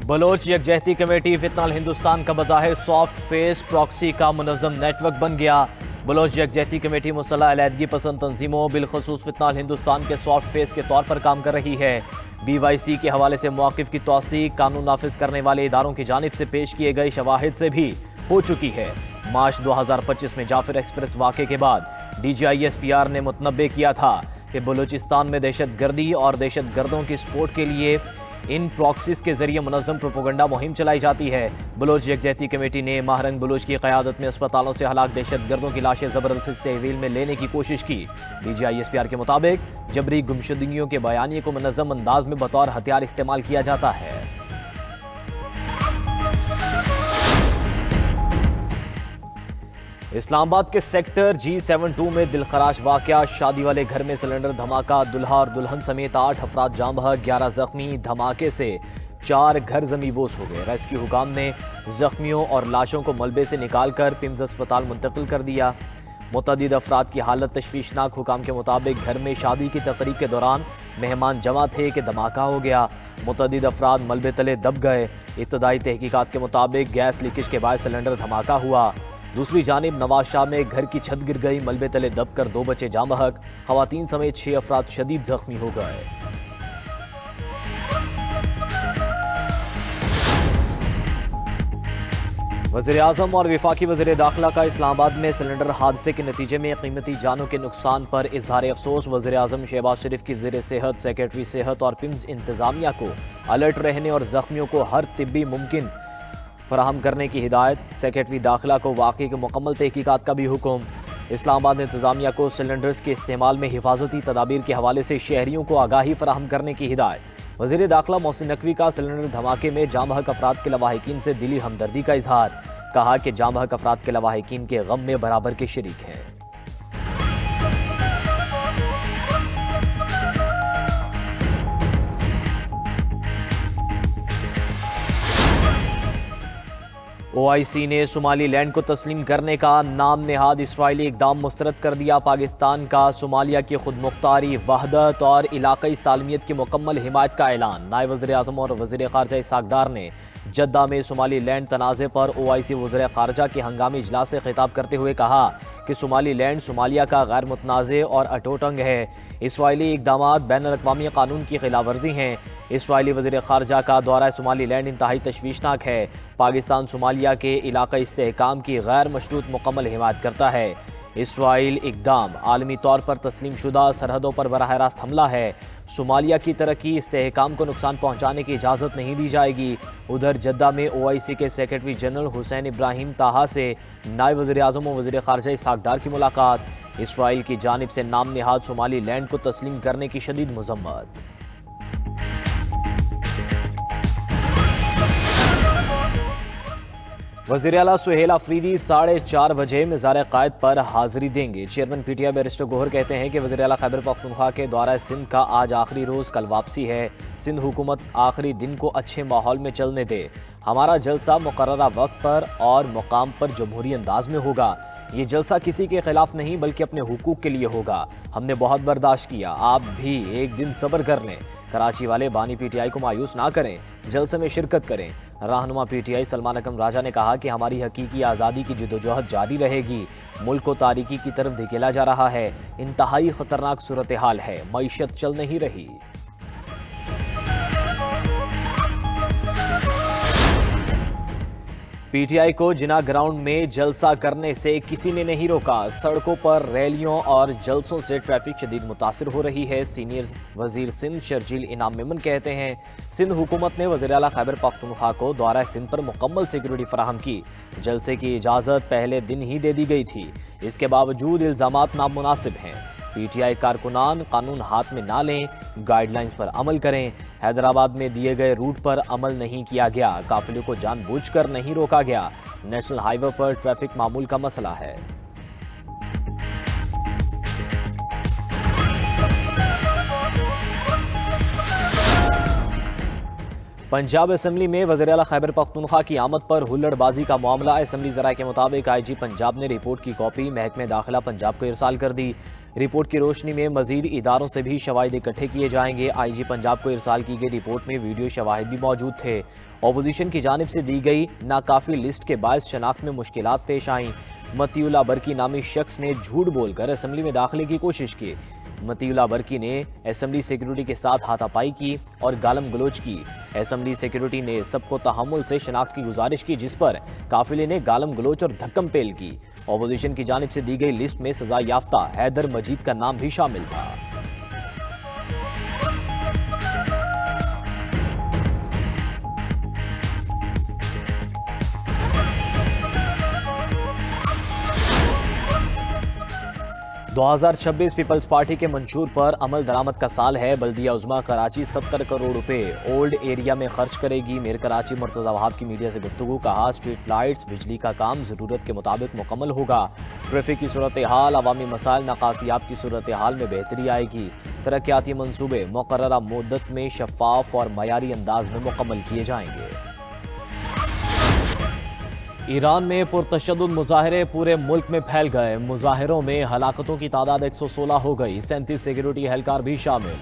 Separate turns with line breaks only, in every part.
بلوچ یکجہتی کمیٹی فتنہ ہندوستان کا بظاہر سافٹ فیس پراکسی کا منظم نیٹ ورک بن گیا۔ بلوچ یکجہتی کمیٹی مسلح علیحدگی پسند تنظیموں بالخصوص فتنہ ہندوستان کے سافٹ فیس کے طور پر کام کر رہی ہے۔ BYC کے حوالے سے موقف کی توثیق قانون نافذ کرنے والے اداروں کی جانب سے پیش کیے گئے شواہد سے بھی ہو چکی ہے۔ مارچ 2025 میں جعفر ایکسپریس واقعے کے بعد DGISPR نے متنبع کیا تھا کہ بلوچستان میں دہشت گردی اور دہشت گردوں کی سپورٹ کے لیے ان پراکسیز کے ذریعے منظم پروپیگنڈا مہم چلائی جاتی ہے۔ بلوچ یکجہتی کمیٹی نے ماہرنگ بلوچ کی قیادت میں اسپتالوں سے ہلاک دہشت گردوں کی لاشیں زبردستی تحویل میں لینے کی کوشش کی۔ DGISPR کے مطابق جبری گمشدگیوں کے بیانیے کو منظم انداز میں بطور ہتھیار استعمال کیا جاتا ہے۔ اسلام آباد کے سیکٹر G72 میں دلخراش واقعہ، شادی والے گھر میں سلنڈر دھماکہ، دلہا اور دلہن سمیت 8 افراد جاں بحق، 11 زخمی، دھماکے سے 4 گھر زمیں بوس ہو گئے۔ ریسکیو حکام نے زخمیوں اور لاشوں کو ملبے سے نکال کر پمز اسپتال منتقل کر دیا۔ متعدد افراد کی حالت تشویشناک۔ حکام کے مطابق گھر میں شادی کی تقریب کے دوران مہمان جمع تھے کہ دھماکہ ہو گیا۔ متعدد افراد ملبے تلے دب گئے۔ ابتدائی تحقیقات کے مطابق گیس لیکیج کے باعث سلنڈر دھماکہ ہوا۔ دوسری جانب نواز شاہ میں گھر کی چھت گر گئی، ملبے تلے دب کر 2 بچے جاں بحق، خواتین سمیت 6 افراد شدید زخمی ہو گئے۔ وزیر اعظم اور وفاقی وزیر داخلہ کا اسلام آباد میں سلنڈر حادثے کے نتیجے میں قیمتی جانوں کے نقصان پر اظہار افسوس۔ وزیر اعظم شہباز شریف کی وزیر صحت، سیکریٹری صحت اور پمز انتظامیہ کو الرٹ رہنے اور زخمیوں کو ہر طبی ممکن فراہم کرنے کی ہدایت۔ سیکریٹری داخلہ کو واقعے کی مکمل تحقیقات کا بھی حکم۔ اسلام آباد انتظامیہ کو سلنڈرز کے استعمال میں حفاظتی تدابیر کے حوالے سے شہریوں کو آگاہی فراہم کرنے کی ہدایت۔ وزیر داخلہ محسن نقوی کا سلنڈر دھماکے میں جاں بحق افراد کے لواحقین سے دلی ہمدردی کا اظہار۔ کہا کہ جاں بحق افراد کے لواحقین کے غم میں برابر کے شریک ہیں۔ OIC نے صومالی لینڈ کو تسلیم کرنے کا نام نہاد اسرائیلی اقدام مسترد کر دیا۔ پاکستان کا صومالیہ کی خود مختاری، وحدت اور علاقائی سالمیت کی مکمل حمایت کا اعلان۔ نائب وزیر اعظم اور وزیر خارجہ اسحاق ڈار نے جدہ میں صومالی لینڈ تنازع پر OIC وزیر خارجہ کے ہنگامی اجلاس سے خطاب کرتے ہوئے کہا کہ صومالی لینڈ صومالیہ کا غیر متنازع اور اٹوٹ انگ ہے۔ اسرائیلی اقدامات بین الاقوامی قانون کی خلاف ورزی ہیں۔ اسرائیلی وزیر خارجہ کا دورہ صومالی لینڈ انتہائی تشویشناک ہے۔ پاکستان صومالیہ کے علاقائی استحکام کی غیر مشروط مکمل حمایت کرتا ہے۔ اسرائیل اقدام عالمی طور پر تسلیم شدہ سرحدوں پر براہ راست حملہ ہے۔ صومالیہ کی ترقی استحکام کو نقصان پہنچانے کی اجازت نہیں دی جائے گی۔ ادھر جدہ میں OIC کے سیکریٹری جنرل حسین ابراہیم طاہا سے نائب وزیر اعظم و وزیر خارجہ اسحاق ڈار کی ملاقات۔ اسرائیل کی جانب سے نام نہاد صومالی لینڈ کو تسلیم کرنے کی شدید مذمت۔ وزیر اعلیٰ سہیل آفریدی 4:30 بجے مزار قائد پر حاضری دیں گے۔ چیئرمین PTI بیرسٹر گوہر کہتے ہیں کہ وزیر اعلیٰ خیبر پختونخوا کے دورہ سندھ کا آج آخری روز، کل واپسی ہے۔ سندھ حکومت آخری دن کو اچھے ماحول میں چلنے دے۔ ہمارا جلسہ مقررہ وقت پر اور مقام پر جمہوری انداز میں ہوگا۔ یہ جلسہ کسی کے خلاف نہیں بلکہ اپنے حقوق کے لیے ہوگا۔ ہم نے بہت برداشت کیا، آپ بھی ایک دن صبر کر لیں۔ کراچی والے بانی PTI کو مایوس نہ کریں، جلسے میں شرکت کریں۔ رہنما PTI سلمان اکرم راجہ نے کہا کہ ہماری حقیقی آزادی کی جدوجہد جاری رہے گی۔ ملک کو تاریکی کی طرف دھکیلا جا رہا ہے۔ انتہائی خطرناک صورتحال ہے، معیشت چل نہیں رہی۔ PTI کو جناح گراؤنڈ میں جلسہ کرنے سے کسی نے نہیں روکا۔ سڑکوں پر ریلیوں اور جلسوں سے ٹریفک شدید متاثر ہو رہی ہے۔ سینئر وزیر سندھ شرجیل انعام میمن کہتے ہیں سندھ حکومت نے وزیر اعلیٰ خیبر پختونخوا کو دورہ سندھ پر مکمل سیکیورٹی فراہم کی۔ جلسے کی اجازت پہلے دن ہی دے دی گئی تھی، اس کے باوجود الزامات نامناسب ہیں۔ PTI کارکنان قانون ہاتھ میں نہ لیں، گائیڈ لائنز پر عمل کریں۔ حیدرآباد میں دیے گئے روٹ پر عمل نہیں کیا گیا، قافلے کو جان بوجھ کر نہیں روکا گیا۔ نیشنل ہائی وے پر ٹریفک معمول کا مسئلہ ہے۔ پنجاب اسمبلی میں وزیر اعلیٰ خیبر پختونخوا کی آمد پر ہلڑ بازی کا معاملہ۔ اسمبلی ذرائع کے مطابق IG پنجاب نے رپورٹ کی کاپی محکمہ داخلہ پنجاب کو ارسال کر دی۔ رپورٹ کی روشنی میں مزید اداروں سے بھی شواہد اکٹھے کیے جائیں گے۔ آئی جی پنجاب کو ارسال کی گئی رپورٹ میں ویڈیو شواہد بھی موجود تھے۔ اپوزیشن کی جانب سے دی گئی ناکافی لسٹ کے باعث شناخت میں مشکلات پیش آئیں۔ متی اللہ برکی نامی شخص نے جھوٹ بول کر اسمبلی میں داخلے کی کوشش کی۔ متی اللہ برکی نے اسمبلی سیکیورٹی کے ساتھ ہاتھا پائی کی اور گالم گلوچ کی۔ اسمبلی سیکیورٹی نے سب کو تحمل سے شناخت کی گزارش کی، جس پر قافلے نے گالم گلوچ اور دھکم پیل کی۔ اپوزیشن کی جانب سے دی گئی لسٹ میں سزا یافتہ حیدر مجید کا نام بھی شامل تھا۔ 2026 پیپلز پارٹی کے منشور پر عمل درآمد کا سال ہے۔ بلدیہ عظمیٰ کراچی 70 کروڑ روپے اولڈ ایریا میں خرچ کرے گی۔ میئر کراچی مرتضی وہاب کی میڈیا سے گفتگو، کہا اسٹریٹ لائٹس بجلی کا کام ضرورت کے مطابق مکمل ہوگا۔ ٹریفک کی صورتحال، عوامی مسائل، ناقصیات کی صورتحال میں بہتری آئے گی۔ ترقیاتی منصوبے مقررہ مدت میں شفاف اور معیاری انداز میں مکمل کیے جائیں گے۔ ایران میں پرتشدد مظاہرے پورے ملک میں پھیل گئے۔ مظاہروں میں ہلاکتوں کی تعداد 116 ہو گئی۔ 37 سیکیورٹی اہلکار بھی شامل۔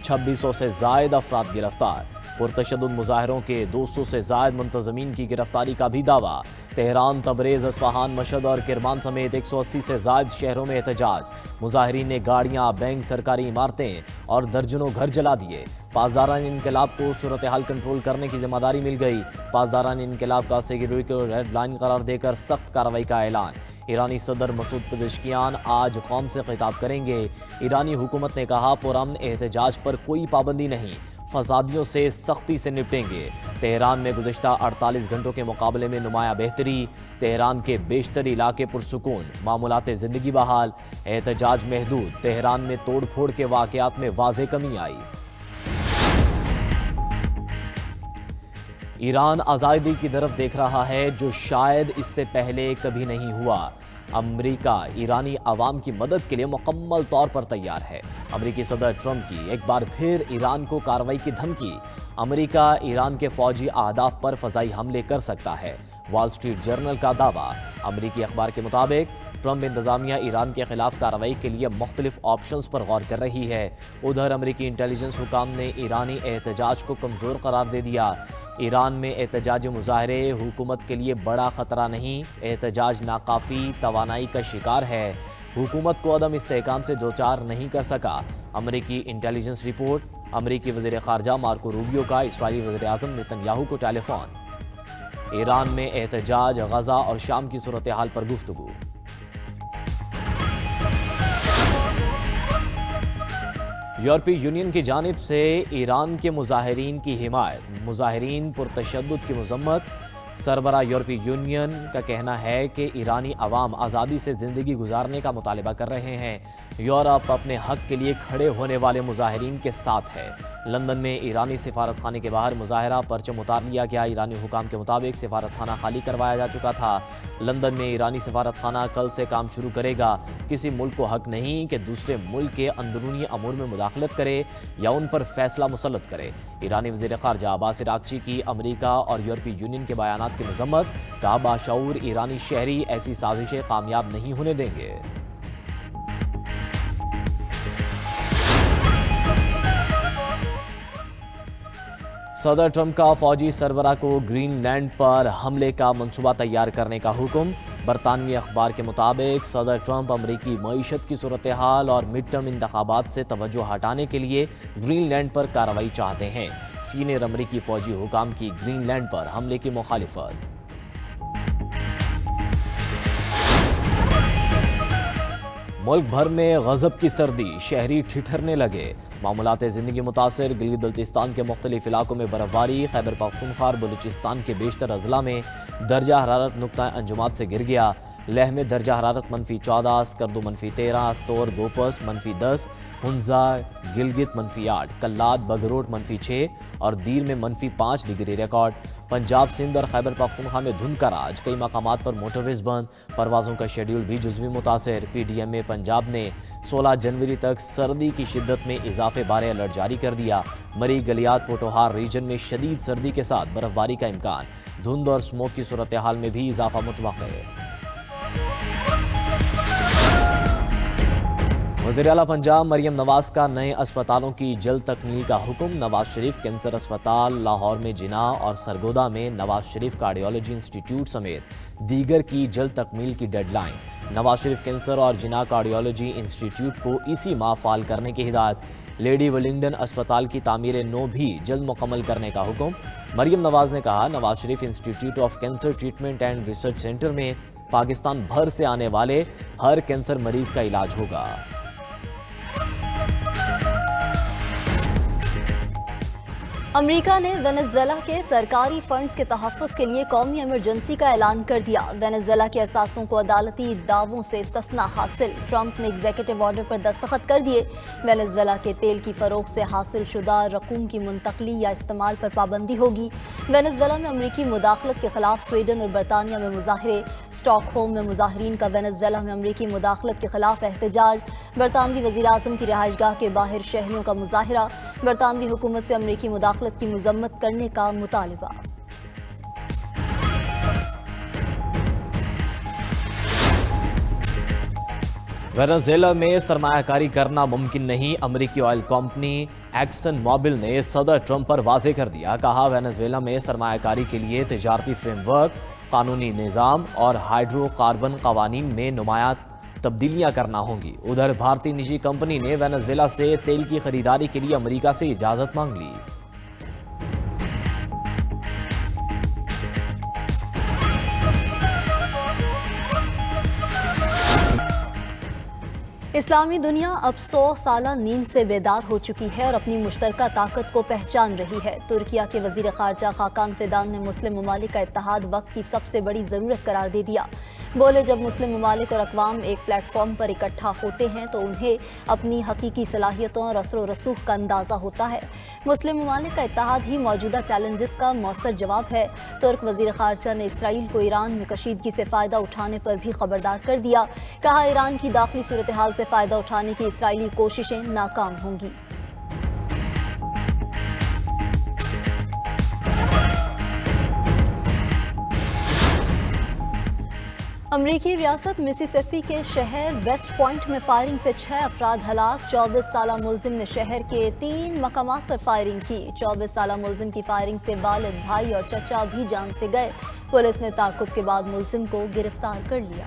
2600 سے زائد افراد گرفتار۔ پرتشدد مظاہروں کے 200 سے زائد منتظمین کی گرفتاری کا بھی دعویٰ۔ تہران، تبریز، اصفہان، مشہد اور کرمان سمیت 180 سے زائد شہروں میں احتجاج۔ مظاہرین نے گاڑیاں، بینک، سرکاری عمارتیں اور درجنوں گھر جلا دیے۔ پاسداران انقلاب کو صورتحال کنٹرول کرنے کی ذمہ داری مل گئی۔ پاسداران انقلاب کا سیکیورٹی کو ریڈ لائن قرار دے کر سخت کارروائی کا اعلان۔ ایرانی صدر مسعود پزشکیان آج قوم سے خطاب کریں گے۔ ایرانی حکومت نے کہا پرامن احتجاج پر کوئی پابندی نہیں، فسادیوں سے سختی سے نپٹیں گے۔ تہران میں گزشتہ 48 گھنٹوں کے مقابلے میں نمایاں بہتری۔ تہران کے بیشتر علاقے پرسکون، معمولات زندگی بحال، احتجاج محدود۔ تہران میں توڑ پھوڑ کے واقعات میں واضح کمی آئی۔ ایران آزادی کی طرف دیکھ رہا ہے جو شاید اس سے پہلے کبھی نہیں ہوا۔ امریکہ ایرانی عوام کی مدد کے لیے مکمل طور پر تیار ہے۔ امریکی صدر ٹرمپ کی ایک بار پھر ایران کو کارروائی کی دھمکی۔ امریکہ ایران کے فوجی اہداف پر فضائی حملے کر سکتا ہے، وال سٹریٹ جرنل کا دعویٰ۔ امریکی اخبار کے مطابق ٹرمپ انتظامیہ ایران کے خلاف کارروائی کے لیے مختلف آپشنز پر غور کر رہی ہے۔ ادھر امریکی انٹیلیجنس حکام نے ایرانی احتجاج کو کمزور قرار دے دیا۔ ایران میں احتجاجی مظاہرے حکومت کے لیے بڑا خطرہ نہیں، احتجاج ناکافی توانائی کا شکار ہے، حکومت کو عدم استحکام سے دوچار نہیں کر سکا۔ امریکی انٹیلیجنس رپورٹ۔ امریکی وزیر خارجہ مارکو روبیو کا اسرائیلی وزیر اعظم نتن یاہو کو ٹیلی فون۔ ایران میں احتجاج، غزہ اور شام کی صورتحال پر گفتگو۔ یورپی یونین کی جانب سے ایران کے مظاہرین کی حمایت، مظاہرین پرتشدد کی مذمت۔ سربراہ یورپی یونین کا کہنا ہے کہ ایرانی عوام آزادی سے زندگی گزارنے کا مطالبہ کر رہے ہیں۔ یورپ اپنے حق کے لیے کھڑے ہونے والے مظاہرین کے ساتھ ہے۔ لندن میں ایرانی سفارت خانے کے باہر مظاہرہ، پرچم اتار لیا گیا۔ ایرانی حکام کے مطابق سفارت خانہ خالی کروایا جا چکا تھا۔ لندن میں ایرانی سفارت خانہ کل سے کام شروع کرے گا۔ کسی ملک کو حق نہیں کہ دوسرے ملک کے اندرونی امور میں مداخلت کرے یا ان پر فیصلہ مسلط کرے۔ ایرانی وزیر خارجہ عباس عراقچی کی امریکہ اور یورپی یونین کے بیانات کی مذمت، کہا باشعور ایرانی شہری ایسی سازشیں کامیاب نہیں ہونے دیں گے۔ صدر ٹرمپ کا فوجی سربراہ کو گرین لینڈ پر حملے کا منصوبہ تیار کرنے کا حکم۔ برطانوی اخبار کے مطابق صدر ٹرمپ امریکی معیشت کی صورتحال اور مڈ ٹرم انتخابات سے توجہ ہٹانے کے لیے گرین لینڈ پر کارروائی چاہتے ہیں۔ سینئر امریکی فوجی حکام کی گرین لینڈ پر حملے کی مخالفت۔ ملک بھر میں غضب کی سردی، شہری ٹھٹھرنے لگے۔ معمولات زندگی متاثر، گلگت بلتستان کے مختلف علاقوں میں برف باری، خیبر پختونخوا اور بلوچستان کے بیشتر اضلاع میں درجہ حرارت نقطہ انجماد سے گر گیا۔ لیہ میں درجہ حرارت -14، اسکردو -13، استور گوپس -10، ہنزا گلگت -8، کلات بگروٹ -6 اور دیر میں -5 ڈگری ریکارڈ۔ پنجاب، سندھ اور خیبر پختونخوا میں دھند کا راج، کئی مقامات پر موٹر ویز بند، پروازوں کا شیڈیول بھی جزوی متاثر۔ پی ڈی ایم اے پنجاب نے 16 جنوری تک سردی کی شدت میں اضافے بارے الرٹ جاری کر دیا۔ مری، گلیات، پوٹوہار ریجن میں شدید سردی کے ساتھ برف باری کا امکان، دھند اور سموک کی صورتحال میں بھی اضافہ متوقع ہے۔ وزیر اعلیٰ پنجاب مریم نواز کا نئے اسپتالوں کی جلد تکمیل کا حکم۔ نواز شریف کینسر اسپتال لاہور میں جناح اور سرگودا میں نواز شریف کارڈیالوجی انسٹیٹیوٹ سمیت دیگر کی جلد تکمیل کی dead line. Nawaz Sharif cancer اور جناح کارڈیالوجی انسٹیٹیوٹ کو اسی ماہ فعال کرنے کی ہدایت۔ لیڈی ولنگڈن اسپتال کی تعمیر نو بھی جلد مکمل کرنے کا حکم۔ مریم نواز نے کہا، Nawaz Sharif institute of cancer treatment and research centre میں پاکستان بھر سے آنے والے ہر کینسر مریض کا علاج ہوگا۔
امریکا نے وینزویلا کے سرکاری فنڈز کے تحفظ کے لیے قومی ایمرجنسی کا اعلان کر دیا۔ وینزویلا کے اثاثوں کو عدالتی دعووں سے استثناء حاصل۔ ٹرمپ نے ایگزیکٹو آرڈر پر دستخط کر دیے۔ وینزویلا کے تیل کی فروخت سے حاصل شدہ رقوم کی منتقلی یا استعمال پر پابندی ہوگی۔ وینزویلا میں امریکی مداخلت کے خلاف سویڈن اور برطانیہ میں مظاہرے۔ اسٹاک ہوم میں مظاہرین کا وینزویلا میں امریکی مداخلت کے خلاف احتجاج۔ برطانوی وزیر اعظم کی رہائش گاہ کے باہر شہریوں کا مظاہرہ۔ برطانوی حکومت سے امریکی مداخلت کی مذمت کرنے کا مطالبہ۔
وینزویلا میں سرمایہ کاری کرنا ممکن نہیں۔ امریکی آئل کمپنی ایکسن موبل نے صدر ٹرمپ پر واضح کر دیا۔ کہا، وینزویلا میں سرمایہ کاری کے لیے تجارتی فریم ورک، قانونی نظام اور ہائیڈرو کاربن قوانین میں نمایاں تبدیلیاں کرنا ہوں گی۔ ادھر بھارتی نجی کمپنی نے وینزویلا سے تیل کی خریداری کے لیے امریکہ سے اجازت مانگ لی۔
اسلامی دنیا اب 100 سالہ نیند سے بیدار ہو چکی ہے اور اپنی مشترکہ طاقت کو پہچان رہی ہے۔ ترکیہ کے وزیر خارجہ خاقان فیدان نے مسلم ممالک کا اتحاد وقت کی سب سے بڑی ضرورت قرار دے دیا۔ بولے، جب مسلم ممالک اور اقوام ایک پلیٹ فارم پر اکٹھا ہوتے ہیں تو انہیں اپنی حقیقی صلاحیتوں اور اثر و رسوخ کا اندازہ ہوتا ہے۔ مسلم ممالک کا اتحاد ہی موجودہ چیلنجز کا مؤثر جواب ہے۔ ترک وزیر خارجہ نے اسرائیل کو ایران میں کشیدگی سے فائدہ اٹھانے پر بھی خبردار کر دیا۔ کہا، ایران کی داخلی صورتحال سے فائدہ اٹھانے کی اسرائیلی کوششیں ناکام ہوں گی۔ امریکی ریاست مسیسپی کے شہر ویسٹ پوائنٹ میں فائرنگ سے 6 افراد ہلاک۔ 24 سالہ ملزم نے شہر کے 3 مقامات پر فائرنگ کی۔ 24 سالہ ملزم کی فائرنگ سے والد، بھائی اور چچا بھی جان سے گئے۔ پولیس نے تعاقب کے بعد ملزم کو گرفتار کر لیا۔